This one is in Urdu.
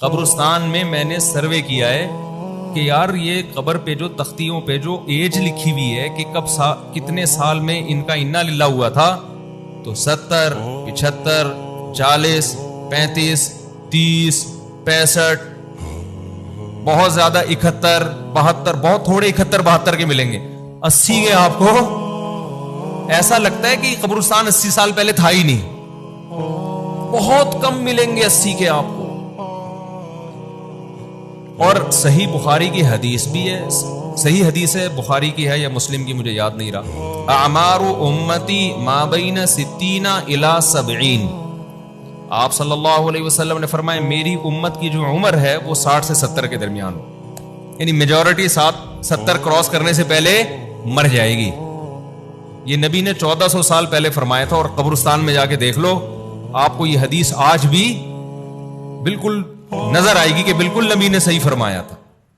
قبرستان میں میں نے سروے کیا ہے کہ یار یہ قبر پہ جو تختیوں پہ جو ایج لکھی ہوئی ہے کہ کتنے سال میں ان کا انا للہ ہوا تھا، تو 70 75 40 35 30 65 بہت زیادہ 71 72 بہت تھوڑے 71 72 کے ملیں گے، 80 کے آپ کو ایسا لگتا ہے کہ قبرستان 80 سال پہلے تھا ہی نہیں، بہت کم ملیں گے 80 کے آپ کو۔ اور صحیح بخاری کی حدیث بھی ہے، صحیح حدیث ہے، بخاری کی ہے یا مسلم کی مجھے یاد نہیں رہا، اعمار امتی ما بین 60 الی 70۔ آپ صلی اللہ علیہ وسلم نے فرمایا میری امت کی جو عمر ہے وہ 60 سے 70 کے درمیان ہو، یعنی میجورٹی 70 کراس کرنے سے پہلے مر جائے گی۔ یہ نبی نے 1400 سال پہلے فرمایا تھا، اور قبرستان میں جا کے دیکھ لو آپ کو یہ حدیث آج بھی بالکل نظر آئے گی کہ بالکل نبی نے صحیح فرمایا تھا۔